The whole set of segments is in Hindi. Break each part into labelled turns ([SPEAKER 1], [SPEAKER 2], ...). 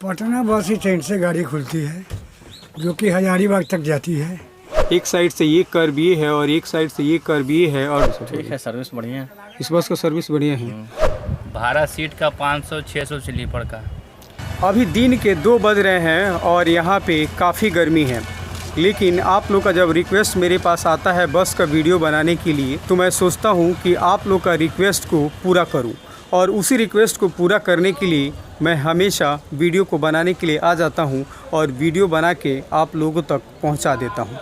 [SPEAKER 1] पटना बस स्टैंड से गाड़ी खुलती है जो कि हजारीबाग तक जाती है।
[SPEAKER 2] एक साइड से ये कर्व ये है और एक साइड से ये कर्व ये है। और
[SPEAKER 3] ठीक है, सर्विस बढ़िया है।
[SPEAKER 2] इस बस का सर्विस बढ़िया है।
[SPEAKER 3] भाड़ा सीट का 500-600 स्लीपर का।
[SPEAKER 2] अभी दिन के 2 बज रहे हैं और यहाँ पे काफ़ी गर्मी है, लेकिन आप लोग का जब रिक्वेस्ट मेरे पास आता है बस का वीडियो बनाने के लिए तो मैं सोचता हूँ कि आप लोग का रिक्वेस्ट को पूरा करूँ, और उसी रिक्वेस्ट को पूरा करने के लिए मैं हमेशा वीडियो को बनाने के लिए आ जाता हूँ और वीडियो बना के आप लोगों तक पहुँचा देता हूँ।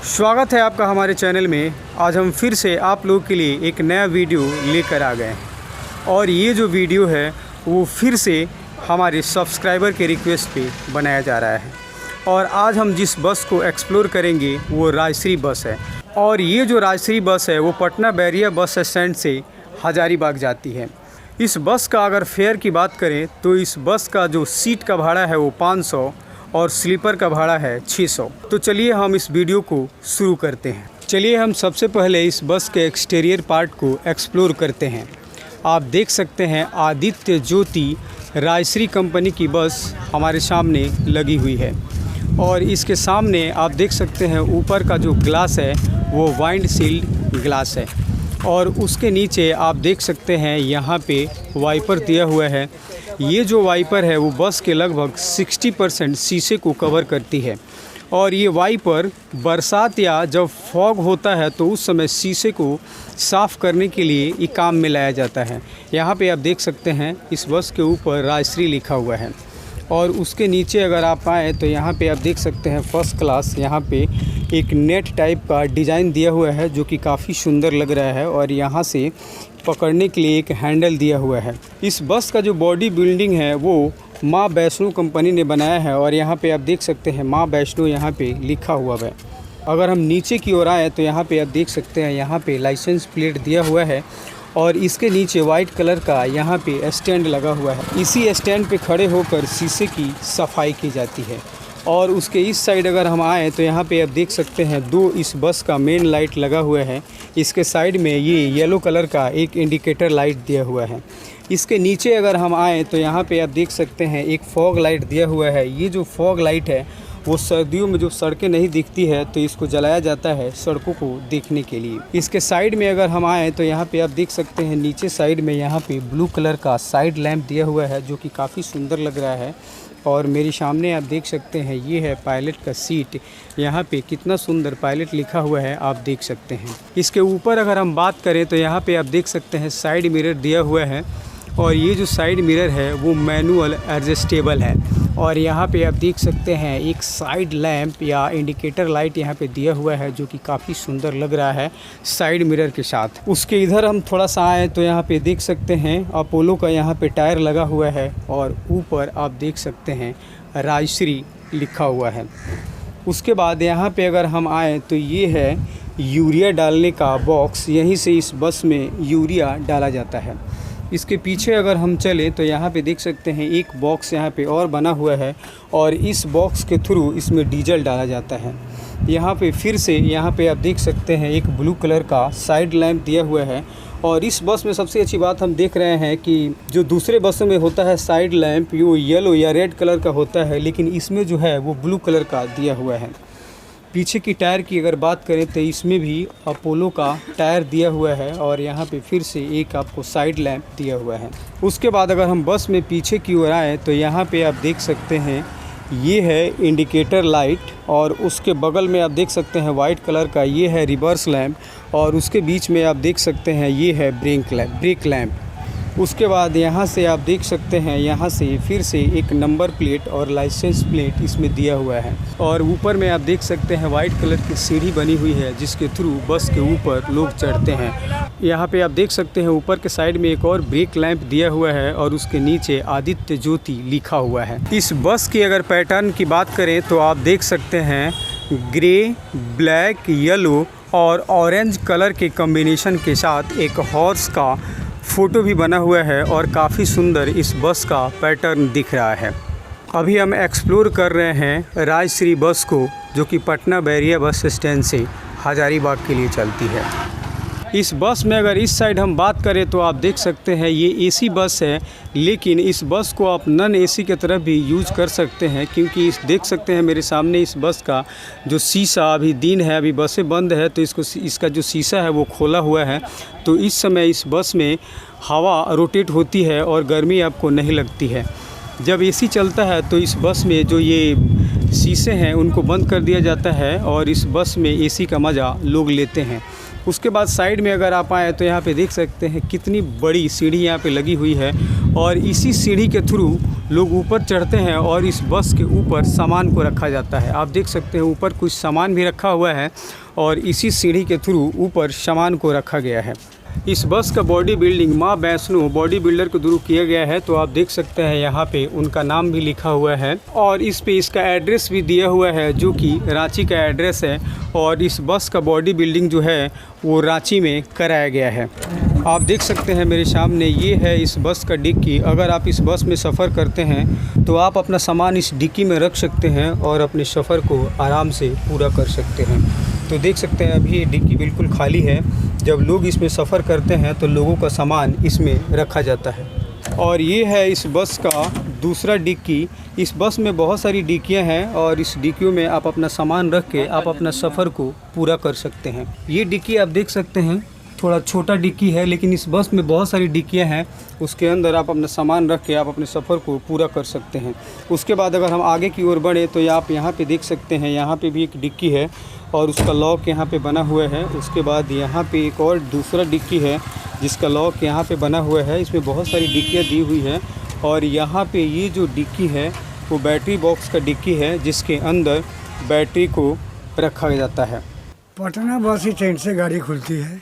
[SPEAKER 2] स्वागत है आपका हमारे चैनल में। आज हम फिर से आप लोगों के लिए एक नया वीडियो लेकर आ गए हैं, और ये जो वीडियो है वो फिर से हमारे सब्सक्राइबर के रिक्वेस्ट पे बनाया जा रहा है। और आज हम जिस बस को एक्सप्लोर करेंगे वो राजश्री बस है। और ये जो राजश्री बस है वो पटना बैरिया बस स्टैंड से हजारीबाग जाती है। इस बस का अगर फेयर की बात करें तो इस बस का जो सीट का भाड़ा है वो 500 और स्लीपर का भाड़ा है 600। तो चलिए हम इस वीडियो को शुरू करते हैं। चलिए हम सबसे पहले इस बस के एक्सटीरियर पार्ट को एक्सप्लोर करते हैं। आप देख सकते हैं आदित्य ज्योति राजश्री कंपनी की बस हमारे सामने लगी हुई है, और इसके सामने आप देख सकते हैं ऊपर का जो ग्लास है वो वाइंड सील्ड ग्लास है, और उसके नीचे आप देख सकते हैं यहाँ पे वाइपर दिया हुआ है। ये जो वाइपर है वो बस के लगभग 60% शीशे को कवर करती है, और ये वाइपर बरसात या जब फॉग होता है तो उस समय शीशे को साफ़ करने के लिए ये काम में लाया जाता है। यहाँ पे आप देख सकते हैं इस बस के ऊपर राजश्री लिखा हुआ है, और उसके नीचे अगर आप आएँ तो यहाँ पे आप देख सकते हैं फर्स्ट क्लास यहाँ पे एक नेट टाइप का डिज़ाइन दिया हुआ है जो कि काफ़ी सुंदर लग रहा है, और यहाँ से पकड़ने के लिए एक हैंडल दिया हुआ है। इस बस का जो बॉडी बिल्डिंग है वो माँ वैष्णो कंपनी ने बनाया है, और यहाँ पे आप देख सकते हैं माँ वैष्णो यहाँ पे लिखा हुआ है। अगर हम नीचे की ओर आए तो यहाँ पे आप देख सकते हैं यहाँ पे लाइसेंस प्लेट दिया हुआ है, और इसके नीचे वाइट कलर का यहाँ पे स्टैंड लगा हुआ है। इसी स्टैंड पे खड़े होकर शीशे की सफाई की जाती है। और उसके इस साइड अगर हम आएँ तो यहाँ पे आप देख सकते हैं 2 इस बस का मेन लाइट लगा हुआ है। इसके साइड में ये येलो कलर का एक इंडिकेटर लाइट दिया हुआ है। इसके नीचे अगर हम आएँ तो यहाँ पे आप देख सकते हैं एक फॉग लाइट दिया हुआ है। ये जो फॉग लाइट है वो सर्दियों में जो सड़कें नहीं दिखती है तो इसको जलाया जाता है सड़कों को देखने के लिए। इसके साइड में अगर हम आएँ तो यहाँ पे आप देख सकते हैं नीचे साइड में यहाँ पे ब्लू कलर का साइड लैंप दिया हुआ है जो कि काफ़ी सुंदर लग रहा है। और मेरे सामने आप देख सकते हैं ये है पायलट का सीट। यहाँ पे कितना सुंदर पायलट लिखा हुआ है आप देख सकते हैं। इसके ऊपर अगर हम बात करें तो यहाँ पे आप देख सकते हैं साइड मिरर दिया हुआ है, और ये जो साइड मिरर है वो मैनुअल एडजस्टेबल है। और यहाँ पे आप देख सकते हैं एक साइड लैंप या इंडिकेटर लाइट यहाँ पे दिया हुआ है जो कि काफ़ी सुंदर लग रहा है साइड मिरर के साथ। उसके इधर हम थोड़ा सा आए तो यहाँ पे देख सकते हैं अपोलो का यहाँ पे टायर लगा हुआ है, और ऊपर आप देख सकते हैं राजश्री लिखा हुआ है। उसके बाद यहाँ पे अगर हम आए तो ये है यूरिया डालने का बॉक्स। यहीं से इस बस में यूरिया डाला जाता है। इसके पीछे अगर हम चलें तो यहाँ पे देख सकते हैं एक बॉक्स यहाँ पे और बना हुआ है, और इस बॉक्स के थ्रू इसमें डीजल डाला जाता है। यहाँ पे फिर से यहाँ पे आप देख सकते हैं एक ब्लू कलर का साइड लैंप दिया हुआ है। और इस बस में सबसे अच्छी बात हम देख रहे हैं कि जो दूसरे बसों में होता है साइड लैंप वो येलो या रेड कलर का होता है, लेकिन इसमें जो है वो ब्लू कलर का दिया हुआ है। पीछे की टायर की अगर बात करें तो इसमें भी अपोलो का टायर दिया हुआ है, और यहाँ पे फिर से एक आपको साइड लैंप दिया हुआ है। उसके बाद अगर हम बस में पीछे की ओर आएँ तो यहाँ पे आप देख सकते हैं ये है इंडिकेटर लाइट, और उसके बगल में आप देख सकते हैं वाइट कलर का ये है रिवर्स लैंप, और उसके बीच में आप देख सकते हैं ये है ब्रेक लैंप। उसके बाद यहाँ से आप देख सकते हैं यहाँ से फिर से एक नंबर प्लेट और लाइसेंस प्लेट इसमें दिया हुआ है, और ऊपर में आप देख सकते हैं वाइट कलर की सीढ़ी बनी हुई है जिसके थ्रू बस के ऊपर लोग चढ़ते हैं। यहाँ पे आप देख सकते हैं ऊपर के साइड में एक और ब्रेक लैंप दिया हुआ है, और उसके नीचे आदित्य ज्योति लिखा हुआ है। इस बस की अगर पैटर्न की बात करें तो आप देख सकते हैं ग्रे, ब्लैक, येलो और ऑरेंज कलर के कॉम्बिनेशन के साथ एक हॉर्स का फ़ोटो भी बना हुआ है, और काफ़ी सुंदर इस बस का पैटर्न दिख रहा है। अभी हम एक्सप्लोर कर रहे हैं राजश्री बस को, जो कि पटना बैरिया बस स्टैंड से हजारीबाग के लिए चलती है। इस बस में अगर इस साइड हम बात करें तो आप देख सकते हैं ये एसी बस है, लेकिन इस बस को आप नॉन एसी की तरफ भी यूज कर सकते हैं, क्योंकि इस देख सकते हैं मेरे सामने इस बस का जो शीशा, अभी दिन है, अभी बसें बंद है तो इसका जो शीशा है वो खोला हुआ है। तो इस समय इस बस में हवा रोटेट होती है और गर्मी आपको नहीं लगती है। जब एसी चलता है तो इस बस में जो ये शीशे हैं उनको बंद कर दिया जाता है और इस बस में एसी का मज़ा लोग लेते हैं। उसके बाद साइड में अगर आप आएँ तो यहाँ पे देख सकते हैं कितनी बड़ी सीढ़ी यहाँ पे लगी हुई है और इसी सीढ़ी के थ्रू लोग ऊपर चढ़ते हैं और इस बस के ऊपर सामान को रखा जाता है। आप देख सकते हैं ऊपर कुछ सामान भी रखा हुआ है और इसी सीढ़ी के थ्रू ऊपर सामान को रखा गया है। इस बस का बॉडी बिल्डिंग माँ वैष्णो बॉडी बिल्डर के थ्रू किया गया है। तो आप देख सकते हैं यहाँ पे उनका नाम भी लिखा हुआ है और इस पे इसका एड्रेस भी दिया हुआ है जो कि रांची का एड्रेस है। और इस बस का बॉडी बिल्डिंग जो है वो रांची में कराया गया है। आप देख सकते हैं मेरे सामने ये है इस बस का डिक्की। अगर आप इस बस में सफ़र करते हैं तो आप अपना सामान इस डिक्की में रख सकते हैं और अपने सफ़र को आराम से पूरा कर सकते हैं। तो देख सकते हैं अभी ये डिक्की बिल्कुल खाली है। जब लोग इसमें सफ़र करते हैं तो लोगों का सामान इसमें रखा जाता है। और ये है इस बस का दूसरा डिक्की। इस बस में बहुत सारी डिक्कियां हैं और इस डिक्कियों में आप अपना सामान रख के आप अपना सफ़र को पूरा कर सकते हैं। ये डिक्की आप देख सकते हैं थोड़ा छोटा डिक्की है, लेकिन इस बस में बहुत सारी डिक्कियां हैं। उसके अंदर आप अपना सामान रख के आप अपने सफ़र को पूरा कर सकते हैं। उसके बाद अगर हम आगे की ओर बढ़े तो आप यहाँ पे देख सकते हैं यहाँ पे भी एक डिक्की है और उसका लॉक यहाँ पे बना हुआ है। उसके बाद यहाँ पे एक और दूसरा डिक्की है जिसका लॉक यहाँ पे बना हुआ है। इसमें बहुत सारी डिक्कियाँ दी हुई है और यहाँ पे ये जो डिक्की है वो बैटरी बॉक्स का डिक्की है जिसके अंदर बैटरी को रखा जाता है।
[SPEAKER 1] पटना बस स्टैंड से गाड़ी खुलती है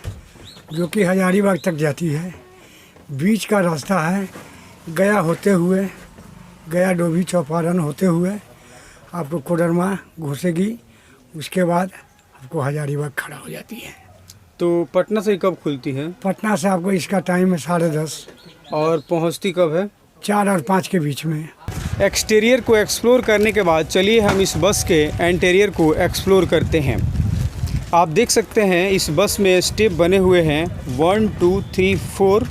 [SPEAKER 1] जो कि हजारीबाग तक जाती है। बीच का रास्ता है गया होते हुए, गया डोभी चौपारण होते हुए आपको कोडरमा घुसेगी। उसके बाद आपको हजारीबाग खड़ा हो जाती है।
[SPEAKER 2] तो पटना से कब खुलती है?
[SPEAKER 1] पटना से आपको इसका टाइम है 10:30
[SPEAKER 2] और पहुंचती कब है?
[SPEAKER 1] 4 और 5 के बीच में।
[SPEAKER 2] एक्सटीरियर को एक्सप्लोर करने के बाद चलिए हम इस बस के इंटीरियर को एक्सप्लोर करते हैं। आप देख सकते हैं इस बस में स्टेप बने हुए हैं 1, 2, 3, 4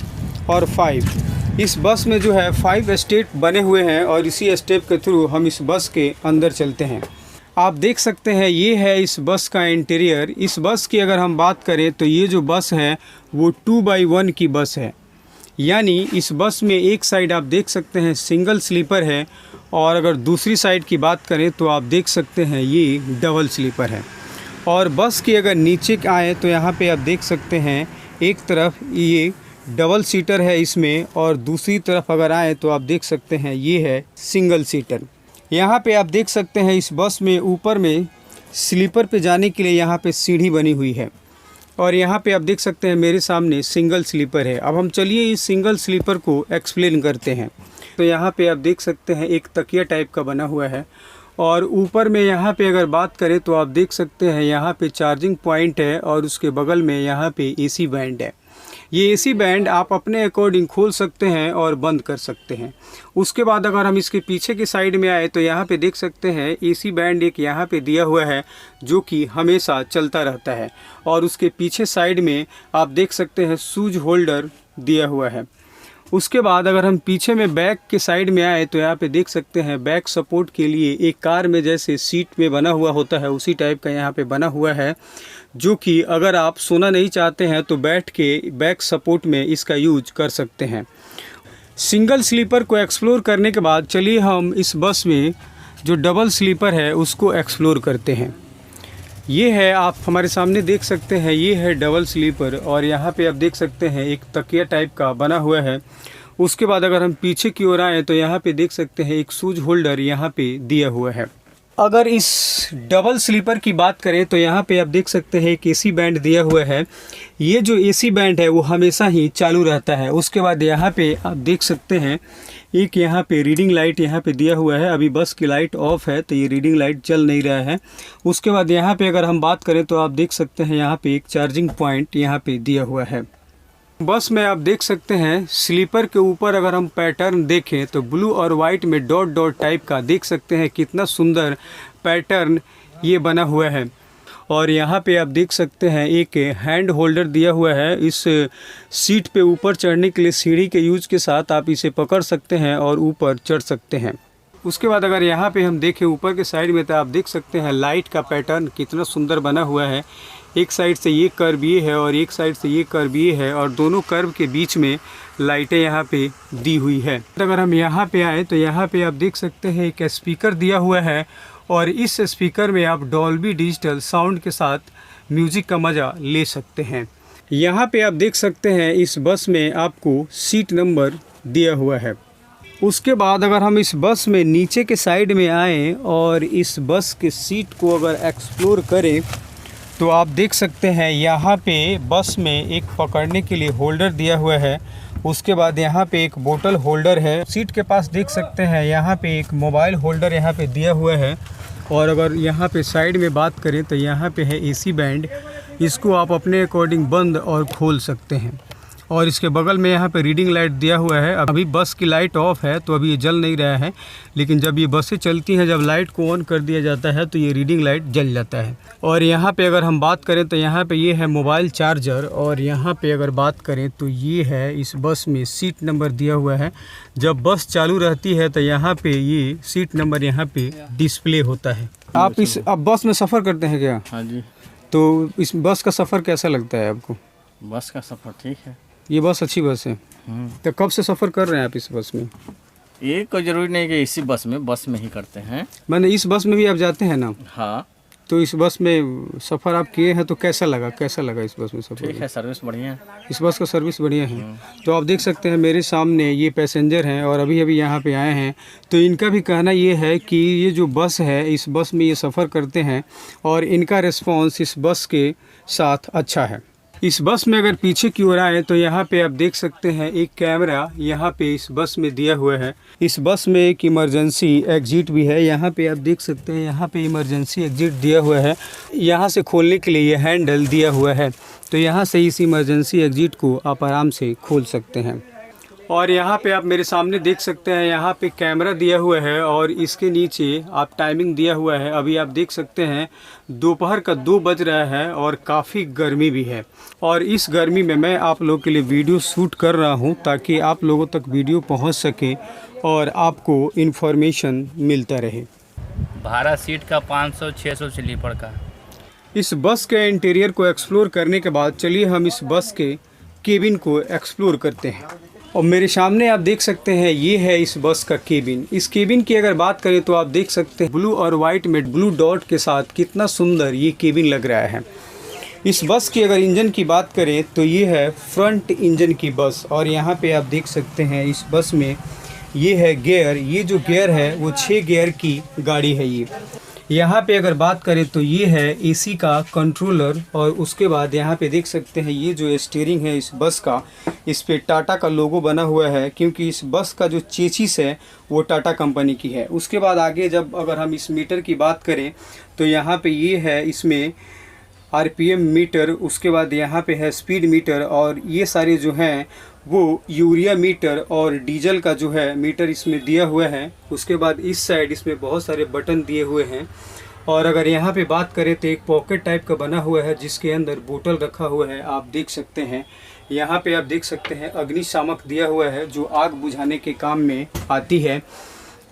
[SPEAKER 2] और 5। इस बस में जो है 5 स्टेप बने हुए हैं और इसी स्टेप के थ्रू हम इस बस के अंदर चलते हैं। आप देख सकते हैं ये है इस बस का इंटीरियर। इस बस की अगर हम बात करें तो ये जो बस है वो 2x1 की बस है, यानी इस बस में एक साइड आप देख सकते हैं सिंगल स्लीपर है और अगर दूसरी साइड की बात करें तो आप देख सकते हैं ये डबल स्लीपर है। और बस की अगर नीचे आए तो यहाँ पे आप देख सकते हैं एक तरफ ये डबल सीटर है इसमें और दूसरी तरफ अगर आए तो आप देख सकते हैं ये है सिंगल सीटर। यहाँ पे आप देख सकते हैं इस बस में ऊपर में स्लीपर पे जाने के लिए यहाँ पे सीढ़ी बनी हुई है और यहाँ पे आप देख सकते हैं मेरे सामने सिंगल स्लीपर है। अब हम चलिए इस सिंगल स्लीपर को एक्सप्लेन करते हैं। तो यहाँ पे आप देख सकते हैं एक तकिया टाइप का बना हुआ है और ऊपर में यहाँ पे अगर बात करें तो आप देख सकते हैं यहाँ पे चार्जिंग पॉइंट है और उसके बगल में यहाँ पे एसी बैंड है। ये एसी बैंड आप अपने अकॉर्डिंग खोल सकते हैं और बंद कर सकते हैं। उसके बाद अगर हम इसके पीछे की साइड में आए तो यहाँ पे देख सकते हैं एसी बैंड एक यहाँ पे दिया हुआ है जो कि हमेशा चलता रहता है और उसके पीछे साइड में आप देख सकते हैं शूज होल्डर दिया हुआ है। उसके बाद अगर हम पीछे में बैक के साइड में आए तो यहाँ पे देख सकते हैं बैक सपोर्ट के लिए एक कार में जैसे सीट में बना हुआ होता है उसी टाइप का यहाँ पे बना हुआ है, जो कि अगर आप सोना नहीं चाहते हैं तो बैठ के बैक सपोर्ट में इसका यूज कर सकते हैं। सिंगल स्लीपर को एक्सप्लोर करने के बाद चलिए हम इस बस में जो डबल स्लीपर है उसको एक्सप्लोर करते हैं। ये है आप हमारे सामने देख सकते हैं ये है डबल स्लीपर और यहाँ पे आप देख सकते हैं एक तकिया टाइप का बना हुआ है। उसके बाद अगर हम पीछे की ओर आएँ तो यहाँ पे देख सकते हैं एक शूज होल्डर यहाँ पे दिया हुआ है। अगर इस डबल स्लीपर की बात करें तो यहाँ पे आप देख सकते हैं एक एसी बैंड दिया हुआ है। ये जो एसी बैंड है वो हमेशा ही चालू रहता है। उसके बाद यहाँ पे आप देख सकते हैं एक यहाँ पे रीडिंग लाइट यहाँ पे दिया हुआ है। अभी बस की लाइट ऑफ है तो ये रीडिंग लाइट चल नहीं रहा है। उसके बाद यहाँ पे अगर हम बात करें तो आप देख सकते हैं यहाँ पे एक चार्जिंग पॉइंट यहाँ पे दिया हुआ है। बस में आप देख सकते हैं स्लीपर के ऊपर अगर हम पैटर्न देखें तो ब्लू और वाइट में डॉट डॉट टाइप का देख सकते हैं कितना सुंदर पैटर्न ये बना हुआ है। और यहाँ पे आप देख सकते हैं एक हैंड होल्डर दिया हुआ है। इस सीट पे ऊपर चढ़ने के लिए सीढ़ी के यूज के साथ आप इसे पकड़ सकते हैं और ऊपर चढ़ सकते हैं। उसके बाद अगर यहाँ पे हम देखें ऊपर के साइड में, तो आप देख सकते हैं लाइट का पैटर्न कितना सुंदर बना हुआ है। एक साइड से ये कर्व ये है और एक साइड से ये कर्व ये है, और दोनों कर्व के बीच में लाइटें यहाँ पे दी हुई है। अगर हम यहाँ पे आए तो यहाँ पे आप देख सकते हैं एक स्पीकर दिया हुआ है, और इस स्पीकर में आप डॉल्बी डिजिटल साउंड के साथ म्यूज़िक का मज़ा ले सकते हैं। यहाँ पे आप देख सकते हैं इस बस में आपको सीट नंबर दिया हुआ है। उसके बाद अगर हम इस बस में नीचे के साइड में आएँ और इस बस के सीट को अगर एक्सप्लोर करें तो आप देख सकते हैं यहाँ पे बस में एक पकड़ने के लिए होल्डर दिया हुआ है। उसके बाद यहाँ पे एक बोतल होल्डर है। सीट के पास देख सकते हैं यहाँ पे एक मोबाइल होल्डर यहाँ पे दिया हुआ है। और अगर यहाँ पे साइड में बात करें तो यहाँ पे है एसी बैंड, इसको आप अपने अकॉर्डिंग बंद और खोल सकते हैं। और इसके बगल में यहाँ पे रीडिंग लाइट दिया हुआ है। अभी बस की लाइट ऑफ है तो अभी ये जल नहीं रहा है, लेकिन जब ये बसें चलती हैं, जब लाइट को ऑन कर दिया जाता है तो ये रीडिंग लाइट जल जाता है। और यहाँ पे अगर हम बात करें तो यहाँ पे ये है मोबाइल चार्जर, और यहाँ पे अगर बात करें तो ये है इस बस में सीट नंबर दिया हुआ है। जब बस चालू रहती है तो यहाँ पे ये सीट नंबर यहाँ पे डिस्प्ले होता है। आप बस में सफ़र करते हैं क्या?
[SPEAKER 4] हाँ जी।
[SPEAKER 2] तो इस बस का सफ़र कैसा लगता है आपको?
[SPEAKER 4] बस का सफ़र ठीक है।
[SPEAKER 2] ये बस अच्छी बस है। तो कब से सफ़र कर रहे हैं आप इस बस में?
[SPEAKER 4] ये कोई ज़रूरी नहीं कि इसी बस में ही करते हैं।
[SPEAKER 2] मैंने इस बस में भी आप जाते हैं ना?
[SPEAKER 4] हाँ।
[SPEAKER 2] तो इस बस में सफ़र आप किए हैं तो कैसा लगा इस बस में सफ़र?
[SPEAKER 4] ठीक है, सर्विस बढ़िया है।
[SPEAKER 2] इस बस का सर्विस बढ़िया है। तो आप देख सकते हैं मेरे सामने ये पैसेंजर हैं और अभी अभी यहाँ पे आए हैं। तो इनका भी कहना ये है कि ये जो बस है, इस बस में ये सफ़र करते हैं और इनका रिस्पॉन्स इस बस के साथ अच्छा है। इस बस में अगर पीछे की ओर आए तो यहाँ पे आप देख सकते हैं एक कैमरा यहाँ पे इस बस में दिया हुआ है। इस बस में एक इमरजेंसी एग्जिट भी है। यहाँ पे आप देख सकते हैं यहाँ पे इमरजेंसी एग्जिट दिया हुआ है। यहाँ से खोलने के लिए ये हैंडल दिया हुआ है, तो यहाँ से इस इमरजेंसी एग्जिट को आप आराम से खोल सकते हैं। और यहाँ पे आप मेरे सामने देख सकते हैं यहाँ पे कैमरा दिया हुआ है और इसके नीचे आप टाइमिंग दिया हुआ है। अभी आप देख सकते हैं दोपहर का 2 बज रहा है और काफ़ी गर्मी भी है, और इस गर्मी में मैं आप लोगों के लिए वीडियो शूट कर रहा हूँ ताकि आप लोगों तक वीडियो पहुँच सके और आपको इन्फॉर्मेशन मिलता रहे।
[SPEAKER 3] भाड़ा सीट का 500-600 स्लीपर का।
[SPEAKER 2] इस बस के इंटीरियर को एक्सप्लोर करने के बाद चलिए हम इस बस के केबिन को एक्सप्लोर करते हैं। और मेरे सामने आप देख सकते हैं ये है इस बस का केबिन। इस केबिन की अगर बात करें तो आप देख सकते हैं ब्लू और वाइट में ब्लू डॉट के साथ कितना सुंदर ये केबिन लग रहा है। इस बस की अगर इंजन की बात करें तो ये है फ्रंट इंजन की बस, और यहाँ पे आप देख सकते हैं इस बस में ये है गियर। ये जो गियर है वो 6 गियर की गाड़ी है ये। यहाँ पे अगर बात करें तो ये है एसी का कंट्रोलर, और उसके बाद यहाँ पे देख सकते हैं ये जो स्टीयरिंग है इस बस का, इस पे टाटा का लोगो बना हुआ है क्योंकि इस बस का जो चेसिस है वो टाटा कंपनी की है। उसके बाद आगे जब अगर हम इस मीटर की बात करें तो यहाँ पे ये है इसमें आरपीएम मीटर, उसके बाद यहाँ पे है स्पीड मीटर, और ये सारे जो हैं वो यूरिया मीटर और डीजल का जो है मीटर इसमें दिया हुआ है। उसके बाद इस साइड इसमें बहुत सारे बटन दिए हुए हैं, और अगर यहाँ पे बात करें तो एक पॉकेट टाइप का बना हुआ है जिसके अंदर बोतल रखा हुआ है, आप देख सकते हैं। यहाँ पे आप देख सकते हैं अग्निशामक दिया हुआ है जो आग बुझाने के काम में आती है,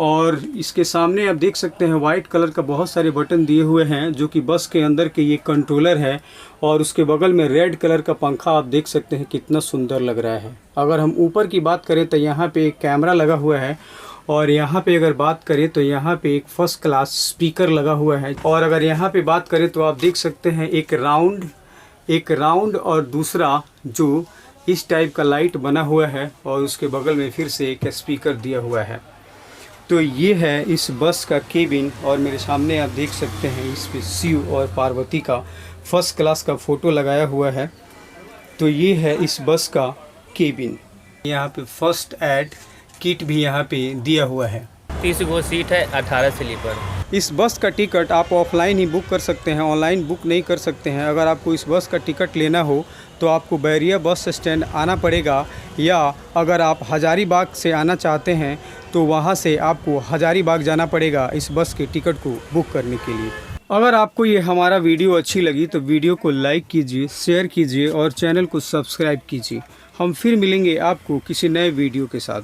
[SPEAKER 2] और इसके सामने आप देख सकते हैं वाइट कलर का बहुत सारे बटन दिए हुए हैं जो कि बस के अंदर के ये कंट्रोलर है, और उसके बगल में रेड कलर का पंखा आप देख सकते हैं कितना सुंदर लग रहा है। अगर हम ऊपर की बात करें तो यहाँ पे एक कैमरा लगा हुआ है, और यहाँ पे अगर बात करें तो यहाँ पे एक फर्स्ट क्लास स्पीकर लगा हुआ है। और अगर यहाँ पे बात करें तो आप देख सकते हैं एक राउंड और दूसरा जो इस टाइप का लाइट बना हुआ है, और उसके बगल में फिर से एक स्पीकर दिया हुआ है। तो ये है इस बस का केबिन, और मेरे सामने आप देख सकते हैं इस पे शिव और पार्वती का फर्स्ट क्लास का फ़ोटो लगाया हुआ है। तो ये है इस बस का केबिन। यहाँ पे फर्स्ट एड किट भी यहाँ पे दिया हुआ है।
[SPEAKER 3] 30 गो सीट है, 18 स्लीपर।
[SPEAKER 2] इस बस का टिकट आप ऑफलाइन ही बुक कर सकते हैं, ऑनलाइन बुक नहीं कर सकते हैं। अगर आपको इस बस का टिकट लेना हो तो आपको बैरिया बस स्टैंड आना पड़ेगा, या अगर आप हजारीबाग से आना चाहते हैं तो वहाँ से आपको हजारीबाग जाना पड़ेगा इस बस के टिकट को बुक करने के लिए। अगर आपको ये हमारा वीडियो अच्छी लगी तो वीडियो को लाइक कीजिए, शेयर कीजिए और चैनल को सब्सक्राइब कीजिए। हम फिर मिलेंगे आपको किसी नए वीडियो के साथ।